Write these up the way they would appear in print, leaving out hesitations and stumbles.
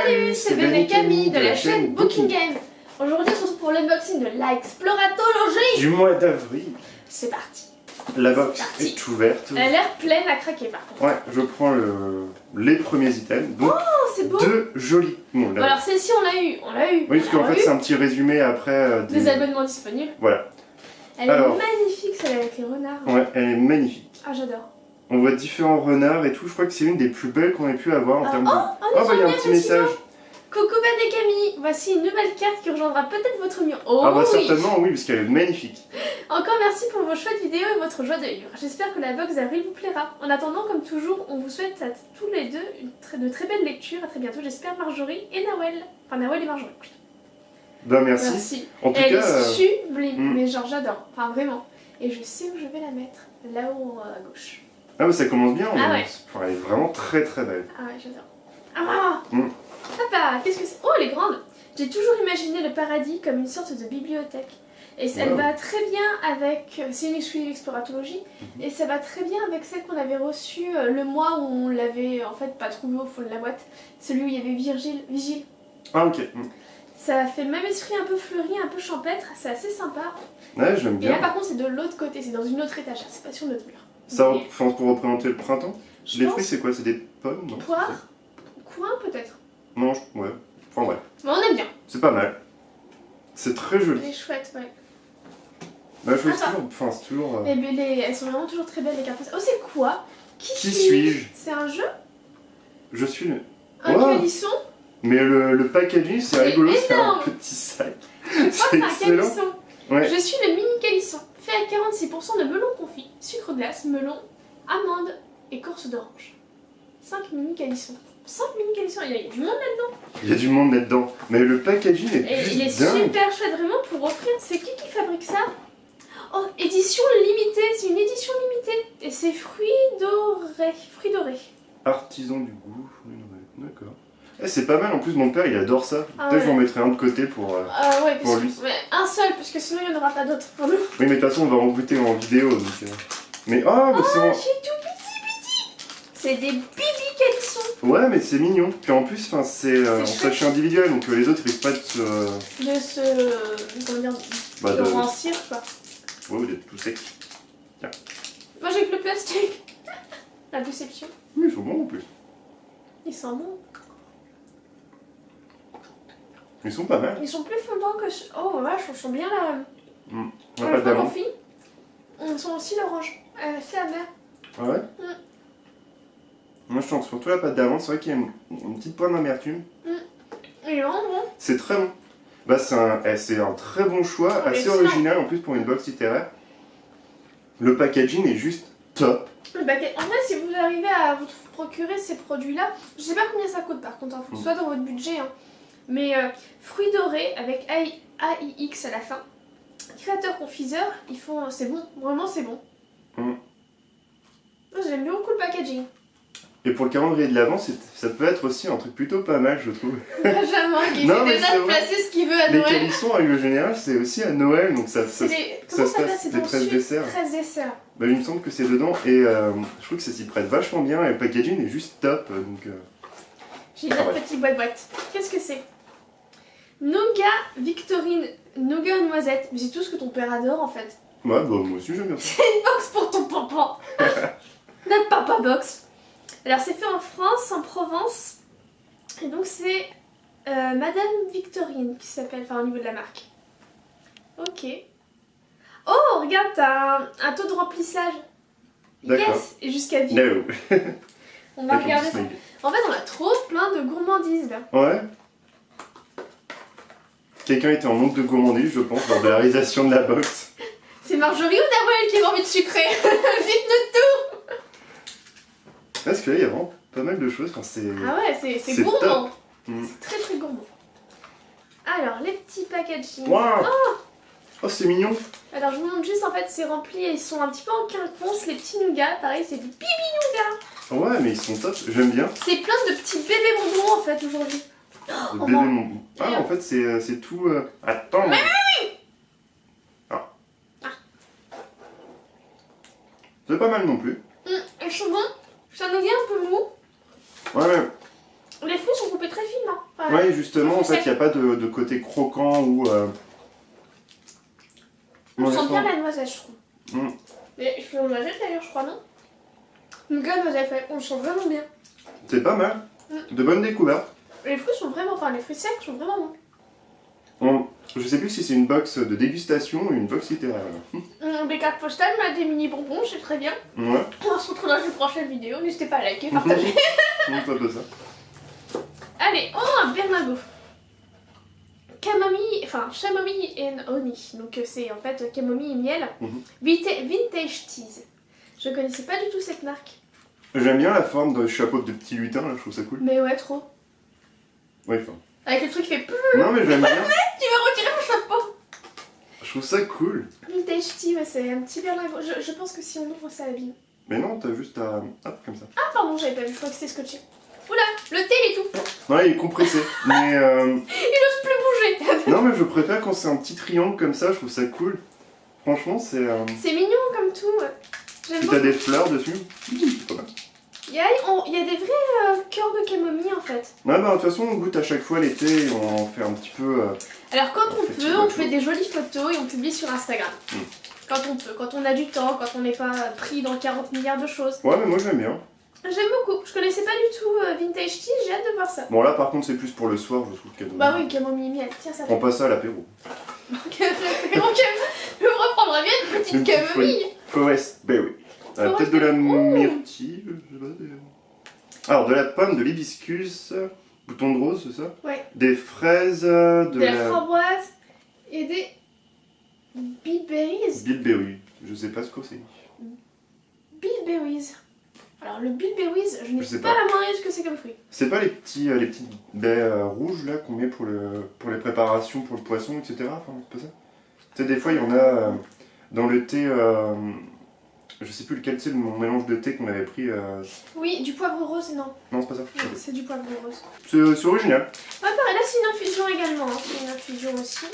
Salut, c'est Ben et Camille de la chaîne Booking Game. Aujourd'hui, on se retrouve pour l'unboxing de la Exploratologie du mois d'avril. C'est parti. La box est ouverte. Elle a l'air pleine à craquer par contre. Ouais, je prends les premiers items. Donc, oh, c'est beau. deux jolis. Bon, alors celle-ci, on l'a eu. Oui, parce qu'en fait, c'est un petit résumé après des abonnements disponibles. Voilà. Elle est magnifique, celle avec les renards. Ouais, elle est magnifique. Ah, j'adore. On voit différents renards et tout. Je crois que c'est une des plus belles qu'on ait pu avoir en termes de... bah il y a un petit message. Coucou Ben et Camille, voici une nouvelle carte qui rejoindra peut-être votre mur. Oh ah bah oui. certainement oui, parce qu'elle est magnifique. Encore merci pour vos chouettes vidéos et votre joie de vivre. J'espère que la box d'avril vous plaira. En attendant, comme toujours, on vous souhaite à tous les deux de très belles lectures. À très bientôt, j'espère, Marjorie et Nawel. Enfin, Nawel et Marjorie. Bah merci. En tout elle cas, est sublime, mais genre j'adore. Enfin vraiment. Et je sais où je vais la mettre. Là-haut à gauche. Ah bah ça commence bien. Ah ouais. Enfin, elle est vraiment très très belle. Ah ouais, j'adore. Ah papa, qu'est-ce que c'est? Oh, elle est grande. J'ai toujours imaginé le paradis comme une sorte de bibliothèque. Et elle va très bien avec... C'est une exclusive Exploratologie. Et ça va très bien avec celle qu'on avait reçue le mois où on l'avait en fait pas trouvé au fond de la boîte. Celui où il y avait Vigile. Ah ok. Ça fait le même esprit, un peu fleuri, un peu champêtre. C'est assez sympa. Ouais, j'aime bien. Et là par contre c'est de l'autre côté, c'est dans une autre étagère, c'est pas sur notre mur. Ça pense pour représenter le printemps. Les fruits c'est quoi? C'est des pommes, non? Poire. Coin peut-être. Non, ouais. Enfin ouais. Mais on aime bien. C'est pas mal. C'est très joli. Elle est chouette, ouais. Bah, je trouve toujours... Enfin, c'est toujours... Elles sont vraiment toujours très belles les cartes. Oh, c'est quoi? Qui suis-je? C'est un jeu? Je suis le... Un calisson? Mais le packaging, c'est rigolo, c'est un petit sac. C'est excellent. Un calisson. Ouais. Je suis le mini calisson, fait à 46% de melon confit, sucre glace, melon, amande, écorce d'orange. 5 mini calissons. 5 mini calissons, il y a du monde là-dedans. Il y a du monde là-dedans. Mais le packaging est et il est dingue. super chouette, vraiment, pour offrir. C'est qui fabrique ça? Oh, édition limitée, c'est une édition limitée. Et c'est fruits dorés. Artisan du goût, d'accord. Eh, c'est pas mal, en plus mon père il adore ça. Peut-être j'en mettrai un de côté pour lui. Mais un seul, parce que sinon il n'y en aura pas d'autres pour nous. Oui, mais de toute façon on va en goûter en vidéo. Donc, Mais c'est tout petit. C'est des bibi calissons. Ouais, mais c'est mignon. Puis en plus, c'est en sachet individuel, donc les autres risquent pas comment dire, de rancir quoi. Ouais, ou d'être tout sec. Tiens. Moi j'ai que le plastique. La déception. Oui, ils sont bons en plus. Ils sont bons. Ils sont pas mal. Ils sont plus fondants que... Oh vache, ils sont bien là. On n'a pas d'amande. Ils sont aussi l'orange. C'est amer. Ah ouais Moi je tente surtout la pâte d'amande, c'est vrai qu'il y a une petite pointe d'amertume. Il est vraiment bon. C'est très bon. Bah, c'est un très bon choix, assez original en plus pour une box littéraire. Le packaging est juste top. En vrai, si vous arrivez à vous procurer ces produits-là, je sais pas combien ça coûte par contre, soit dans votre budget, hein. Mais fruits dorés avec AIX à la fin. Créateur confiseur, ils font... C'est bon, vraiment c'est bon. J'aime bien beaucoup le packaging. Et pour le calendrier de l'Avent, ça peut être aussi un truc plutôt pas mal, je trouve. Benjamin qui fait déjà de placer ce qu'il veut à Noël. Les calissons, en règle générale, c'est aussi à Noël, donc ça se passe des 13 desserts. 13 desserts. Bah, il me semble que c'est dedans, et je trouve que ça s'y prête vachement bien, et le packaging est juste top, donc... J'ai une autre petite boîte. Qu'est-ce que c'est? Nougat Victorine, nougat noisette. Mais c'est tout ce que ton père adore en fait. Ouais, bah moi aussi j'aime bien ça. C'est une box pour ton papa. Notre papa box. Alors c'est fait en France, en Provence. Et donc c'est Madame Victorine qui s'appelle, enfin au niveau de la marque. Ok. Oh, regarde, t'as un taux de remplissage. Yes, et jusqu'à vie. No. On va regarder ça. En fait, on a trop plein de gourmandises là. Ouais. Quelqu'un était en manque de gourmandise, je pense, lors de la réalisation de la box. C'est Marjorie ou Nawel qui a envie de sucrer? Vite notre tour. Parce que là, il y a vraiment pas mal de choses. Enfin, ah ouais, c'est gourmand. C'est très très gourmand. Alors, les petits packaging. Wow. Oh, c'est mignon. Alors, je vous montre juste, en fait, c'est rempli et ils sont un petit peu en quinconce, les petits nougats. Pareil, c'est des bibi nougats. Ouais, mais ils sont top, j'aime bien. C'est plein de petits bébés bonbons, en fait, aujourd'hui. Bébé bonbon. Ah, en fait, c'est tout... Attends. Oui. C'est pas mal non plus. Ils sont bons. Ça nous vient un peu mou. Ouais. Les fruits sont coupés très finement. Enfin, Ouais, justement, en fait, sec. il n'y a pas de côté croquant ou... On sent bien la noisette, je trouve. Mm. Mais je fais une noisette d'ailleurs, je crois, non? Donc la noisette, ouais, on le sent vraiment bien. C'est pas mal. De bonnes découvertes. Les fruits sont vraiment... Enfin, les fruits secs sont vraiment bons. Je sais plus si c'est une box de dégustation ou une box littéraire. Des cartes postales, des mini bonbons, c'est très bien. Ouais. On se retrouve dans une prochaine vidéo. N'hésitez pas à liker, partager. C'est un peu ça. Allez, un berlingot. Camomille, enfin chamomile and honey. Donc c'est en fait camomille et miel. Vintage Teas. Je connaissais pas du tout cette marque. J'aime bien la forme de chapeau de petit lutin, là, je trouve ça cool. Mais ouais, trop. Ouais, enfin. Avec le truc qui fait plus. Non, mais j'aime bien. Tu vas retirer mon chapeau. Je trouve ça cool. Vintage Tea, ouais, c'est un petit berlingot. Je pense que si on ouvre ça abîme. Mais non, t'as juste à... Hop, comme ça. Ah pardon, j'avais pas vu, je crois que c'était scotché. Oula, le thé il est tout. Ouais, il est compressé. Mais Il ose plus bouger. non, mais je préfère quand c'est un petit triangle comme ça, je trouve ça cool. Franchement, c'est... C'est mignon comme tout. J'aime Puis beaucoup. t'as des fleurs dessus. C'est pas mal. Il y a des vrais cœurs de camomille en fait. Ouais, bah de toute façon, on goûte à chaque fois l'été et on en fait un petit peu... Alors quand on peut, on photos. fait des jolies photos et on publie sur Instagram. Quand on peut, quand on a du temps, quand on n'est pas pris dans 40 milliards de choses. Ouais, mais moi j'aime bien. J'aime beaucoup. Je connaissais pas du tout Vintage Tea, j'ai hâte de voir ça. Bon, là par contre, c'est plus pour le soir, je trouve, cadeau. Bah oui, camomille miel. Tiens, ça fait. On passe ça à l'apéro. Je me reprendrai bien une petite Une petite camomille. Forest Berry. Peut-être de la myrtille, je sais pas. Alors, de la pomme, de l'hibiscus, bouton de rose, c'est ça? Ouais. Des fraises, De la framboise et des bilberries. Bilberry, je sais pas ce que c'est. Bilberries. Alors le bilberries, je Je sais n'ai pas pas. la moindre idée de ce que c'est comme fruit. C'est pas les petites baies rouges là qu'on met pour les préparations pour le poisson, etc. Enfin, c'est pas ça? Tu sais, des fois il y en a dans le thé, je sais plus lequel c'est, mon mélange de thé qu'on avait pris. Oui, du poivre rose, non. Non, c'est pas ça. Non, c'est du poivre rose. C'est original. Ah pareil, là c'est une infusion également, hein. C'est une infusion aussi.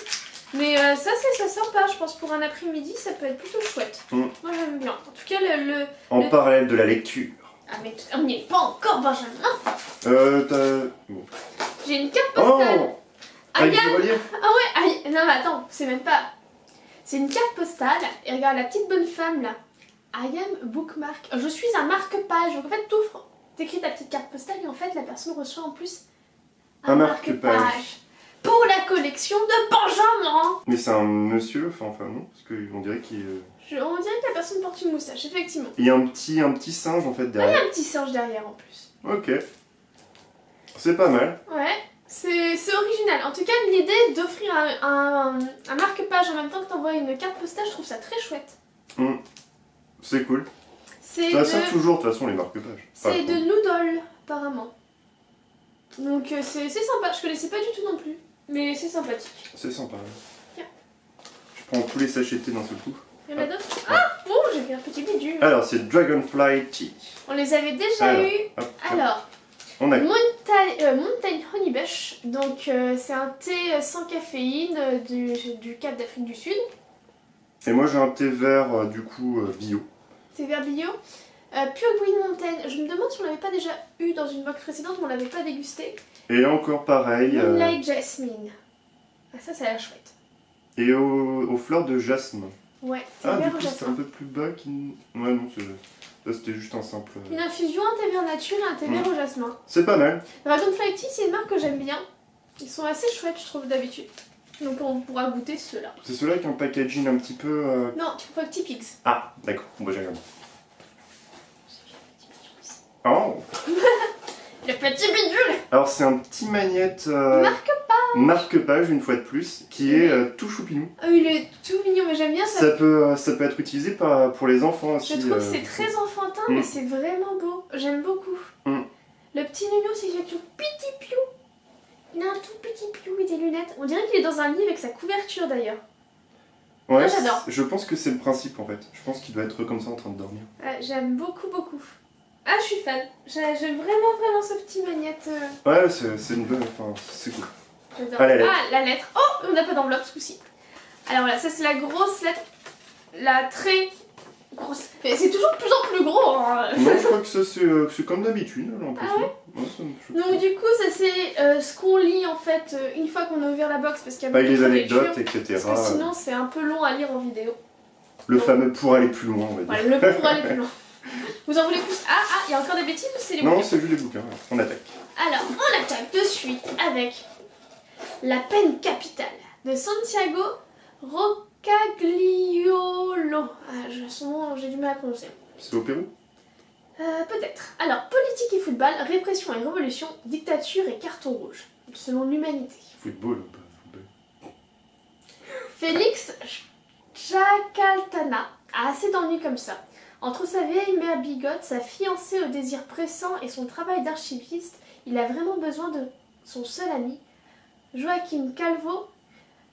Mais ça c'est sympa, je pense pour un après-midi ça peut être plutôt chouette. Moi j'aime bien. En tout cas En parallèle de la lecture. Ah mais on n'y est pas encore Benjamin. Bon. J'ai une carte postale. Oh avec du relief. Ah ouais, non mais attends, c'est même pas... C'est une carte postale, et regarde la petite bonne femme là. I am bookmark. Je suis un marque-page. Donc en fait, t'écris ta petite carte postale et en fait la personne reçoit en plus Un marque-page. pour la collection de Benjamin. Mais c'est un monsieur, enfin non, parce qu'on dirait qu'il... On dirait que la personne porte une moustache, effectivement. Il y a un petit singe en fait Ah, il y derrière. a un petit singe derrière en plus. Ok. C'est pas mal. Ouais, c'est original. En tout cas, l'idée d'offrir un marque-page en même temps que t'envoies une carte postale, je trouve ça très chouette. C'est cool. C'est Ça sert toujours de toute façon les marque-pages. C'est de noodle, apparemment. Donc c'est sympa, je connaissais pas du tout non plus. Mais c'est sympathique. C'est sympa. Tiens. Je prends tous les sachets de thé d'un seul coup. Il y en a d'autres? Ah bon, j'ai fait un petit bidule. Alors c'est Dragonfly Tea. On les avait déjà Alors, eu. hop, Alors, on a Mountain Honeybush. Donc c'est un thé sans caféine du Cap d'Afrique du Sud. Et moi j'ai un thé vert du coup bio. C'est vert bio. Pure Green Mountain. Je me demande si on l'avait pas déjà eu dans une box précédente, mais on l'avait pas dégusté. Et là encore pareil. Moonlight Jasmine. Ah ça a l'air chouette. Et aux fleurs de jasmin. Ouais, c'est Ah vert du au coup c'est un jasmin. peu plus bas Ouais non, là c'était juste un simple... Une infusion, un thé vert nature et un thé vert au jasmin. C'est pas mal. Dragonfly Tea, c'est une marque que j'aime bien. Ils sont assez chouettes, je trouve, d'habitude. Donc on pourra goûter ceux-là. C'est ceux-là avec un packaging un petit peu... Non, tu faut Petit Pigs. Ah d'accord, bon bah j'ai regardé. Oh. Le petit bidule. Alors c'est un petit magnète marque-page une fois de plus qui est tout choupinou. Oh, il est tout mignon, mais j'aime bien ça. Ça peut être utilisé pour les enfants aussi. Je trouve que c'est très enfantin, mais c'est vraiment beau. J'aime beaucoup. Le petit nounours, il fait tout petit piou. Il a un tout petit piou et des lunettes. On dirait qu'il est dans un lit avec sa couverture d'ailleurs. Ouais, Moi, j'adore. Je pense que c'est le principe en fait. Je pense qu'il doit être comme ça en train de dormir. Ouais, j'aime beaucoup, beaucoup. Ah, je suis fan. J'aime vraiment ce petit magnète. Ouais, c'est une bonne... Enfin, c'est cool. J'adore. Ah, la lettre. Ah, la lettre. Oh, on n'a pas d'enveloppe ce coup-ci. Alors voilà, ça c'est la grosse lettre. La très grosse. Mais c'est toujours de plus en plus gros. Hein. Non, je crois que ça c'est comme d'habitude, là, en plus. Ah ouais, donc du coup, ça c'est ce qu'on lit en fait une fois qu'on a ouvert la box parce qu'il y a Bah, beaucoup les de anecdotes, lectures, etc. parce que sinon c'est un peu long à lire en vidéo. Le Donc, fameux pour aller plus loin, on va dire. voilà, le pour aller plus loin. Vous en voulez plus? Ah, il y a encore des bêtises ou c'est les Non, bouquins? c'est juste les bouquins, on attaque. Alors, on attaque de suite avec La peine capitale de Santiago Roccagliolo. Ah, son nom, j'ai du mal à prononcer. C'est au Pérou? Peut-être. Alors, politique et football, répression et révolution, dictature et carton rouge, selon l'humanité. Football, pas football. Félix Chacaltana a assez d'ennuis comme ça. Entre sa vieille mère bigote, sa fiancée au désir pressant et son travail d'archiviste, il a vraiment besoin de son seul ami, Joaquim Calvo.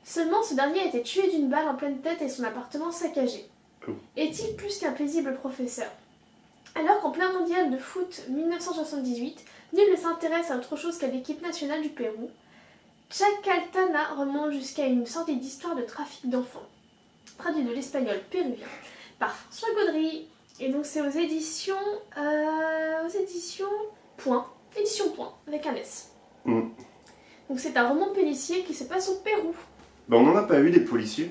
Seulement, ce dernier a été tué d'une balle en pleine tête et son appartement saccagé. Oh. Est-il plus qu'un paisible professeur? Alors qu'en plein mondial de foot 1978, nul ne s'intéresse à autre chose qu'à l'équipe nationale du Pérou, Chacaltana remonte jusqu'à une sorte d'histoire de trafic d'enfants, traduit de l'espagnol péruvien par François Gaudry. Et donc c'est aux éditions Point, édition Point, avec un S. Mm. Donc c'est un roman policier qui se passe au Pérou. Bah, on n'en a pas eu des policiers,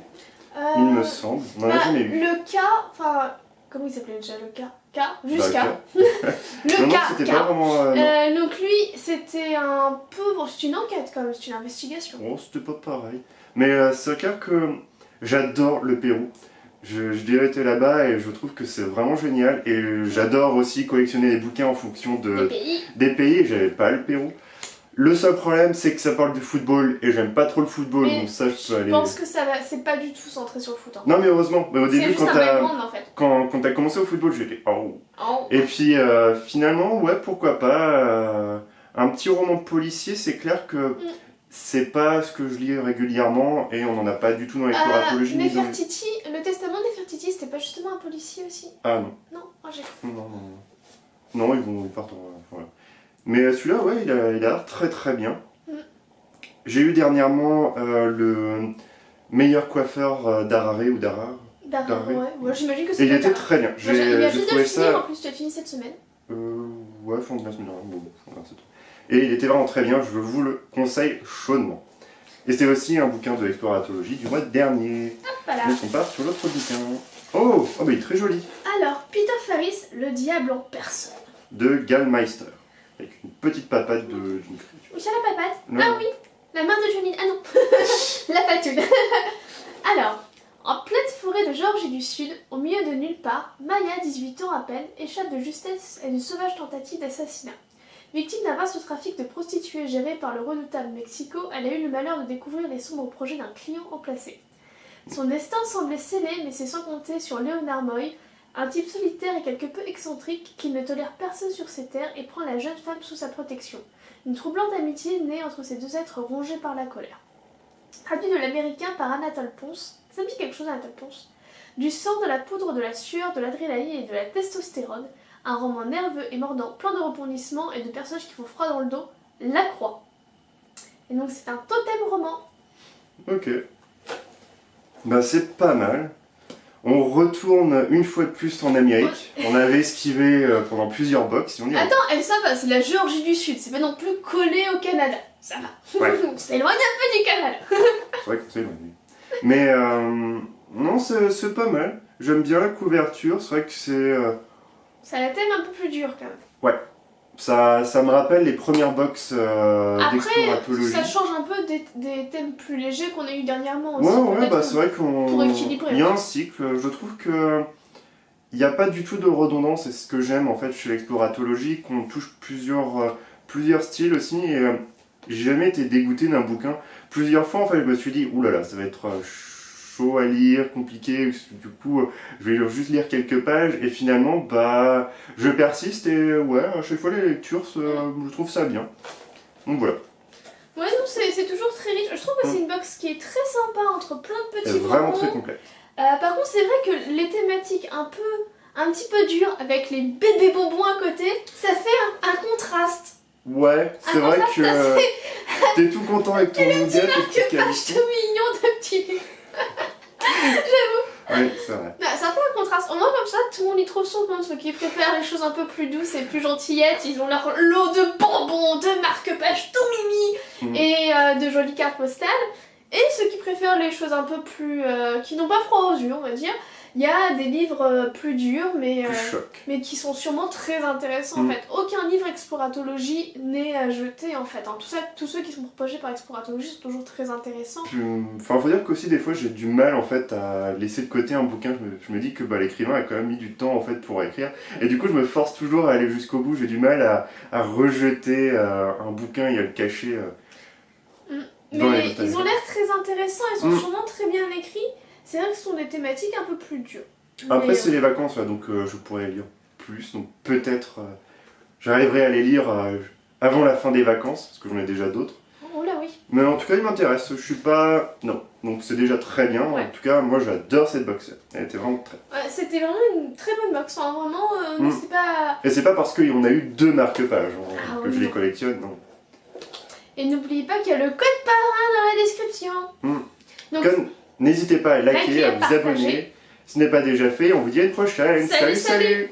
il me semble. On n'en a jamais eu. Le cas, enfin, comment il s'appelait déjà le cas? Jusqu'à. Le Le non, cas. c'était pas vraiment. Donc lui, c'était un peu. Bon, c'est une enquête quand même, c'est une investigation. Oh, c'était pas pareil. Mais c'est clair que j'adore le Pérou. J'ai été là-bas et je trouve que c'est vraiment génial. Et j'adore aussi collectionner les bouquins en fonction des pays. J'avais pas le Pérou. Le seul problème, c'est que ça parle de football et j'aime pas trop le football, Mais donc ça je peux aller. Je pense que ça va, c'est pas du tout centré sur le foot. Hein. Non, mais heureusement, mais au C'est début, juste un background en fait. quand t'as commencé au football, j'étais oh. Oh. Et puis finalement, ouais, pourquoi pas. Un petit roman policier, c'est clair que c'est pas ce que je lis régulièrement et on en a pas du tout dans l'exploratologie. Nefertiti, le testament de Nefertiti, c'était pas justement un policier aussi? Ah non. Non, j'ai. Non, ils partent en. Voilà. Mais celui-là, ouais, il a l'air très très bien. J'ai eu dernièrement le meilleur coiffeur d'Harare ou d'Harare. D'Harare, ouais. J'imagine que c'est. Et il était très bien. Il vient J'ai juste de trouvé finir, ça. en plus, tu as fini cette semaine. Ouais, fin de la semaine dernière. Bon, c'est tout. Et il était vraiment très bien, je vous le conseille chaudement. Et c'était aussi un bouquin de l'exploratologie du mois dernier. Voilà. Donc on part sur l'autre bouquin. Oh, bah il est très joli. Alors, Peter Ferris, le diable en personne. De Gallmeister. Avec une petite papate d'une créature. Michel la papate? Non. Ah oui, la main de Johnny. Ah non, la patule. Alors, en pleine forêt de Géorgie du Sud, au milieu de nulle part, Maya, 18 ans à peine, échappe de justesse à une sauvage tentative d'assassinat. Victime d'un vaste trafic de prostituées géré par le redoutable Mexico, elle a eu le malheur de découvrir les sombres projets d'un client haut placé. Son destin semblait scellé, mais c'est sans compter sur Léonard Moy, un type solitaire et quelque peu excentrique qui ne tolère personne sur ses terres et prend la jeune femme sous sa protection. Une troublante amitié naît entre ces deux êtres rongés par la colère. Traduit de l'américain par Anatole Ponce, ça me dit quelque chose Anatole Ponce. Du sang, de la poudre, de la sueur, de l'adrénaline et de la testostérone, un roman nerveux et mordant, plein de rebondissements et de personnages qui font froid dans le dos, La Croix. Et donc c'est un totem roman. Ok. Bah c'est pas mal. On retourne une fois de plus en Amérique. On avait esquivé pendant plusieurs box. Et on y va. Attends, ça va, c'est la Géorgie du Sud, c'est pas non plus collé au Canada. Ça va. Ouais. On s'éloigne un peu du Canada. C'est vrai que c'est éloigné. Mais non, c'est pas mal. J'aime bien la couverture. C'est vrai que c'est... Ça a la thème un peu plus dur quand même. Ouais. Ça me rappelle les premières box Après, d'exploratologie. ça change un peu des thèmes plus légers qu'on a eu dernièrement aussi. Ouais, bah c'est vrai qu'on... Pour équilibrer. Il y a un cycle. Je trouve que... Il n'y a pas du tout de redondance. C'est ce que j'aime en fait chez l'exploratologie. Qu'on touche plusieurs styles aussi. Et j'ai jamais été dégoûté d'un bouquin. Plusieurs fois en fait je me suis dit, oulala, ça va être chaud à lire, compliqué, du coup je vais juste lire quelques pages et finalement bah je persiste et ouais, à chaque fois les lectures, je trouve ça bien. Donc voilà. Ouais, non, c'est toujours très riche. Je trouve que c'est une box qui est très sympa entre plein de petits Elle est vraiment romans. très complète. Par contre, c'est vrai que les thématiques un petit peu dures avec les bébés bonbons à côté, ça fait un contraste. Ouais, c'est vrai que t'es tout content avec ton mondial. Et marque-page tout mignon de petits. Oui, c'est vrai. Bah, ça fait un contraste. Au moins comme ça, tout le monde y trouve son compte. Ceux qui préfèrent les choses un peu plus douces et plus gentillettes, ils ont leur lot de bonbons, de marque-pages tout mimi et de jolies cartes postales. Et ceux qui préfèrent les choses un peu plus... qui n'ont pas froid aux yeux, on va dire. Il y a des livres plus durs, mais qui sont sûrement très intéressants en fait. Aucun livre exploratologie n'est à jeter en fait. En tout ça, tous ceux qui sont proposés par exploratologie sont toujours très intéressants. Enfin, faut dire qu'aussi des fois j'ai du mal en fait à laisser de côté un bouquin. Je me dis que l'écrivain a quand même mis du temps en fait pour écrire. Et du coup je me force toujours à aller jusqu'au bout. J'ai du mal à rejeter un bouquin et à le cacher. Mais ils ont l'air très intéressants, ils sont sûrement très bien écrits. C'est vrai que ce sont des thématiques un peu plus dures. Après c'est les vacances là, donc je pourrais lire plus. Donc peut-être j'arriverai à les lire avant la fin des vacances, parce que j'en ai déjà d'autres. Oh là oui. Mais en tout cas il m'intéresse, je suis pas... Non, donc c'est déjà très bien. Ouais. En tout cas moi j'adore cette box. Elle était vraiment très... Ouais, c'était vraiment une très bonne box, hein. Vraiment, c'est pas... Et c'est pas parce qu'on a eu 2 marque-pages que je les collectionne, non. Et n'oubliez pas qu'il y a le code parrain dans la description. Donc, n'hésitez pas à liker, à vous abonner. Si ce n'est pas déjà fait, on vous dit à une prochaine. Salut, salut.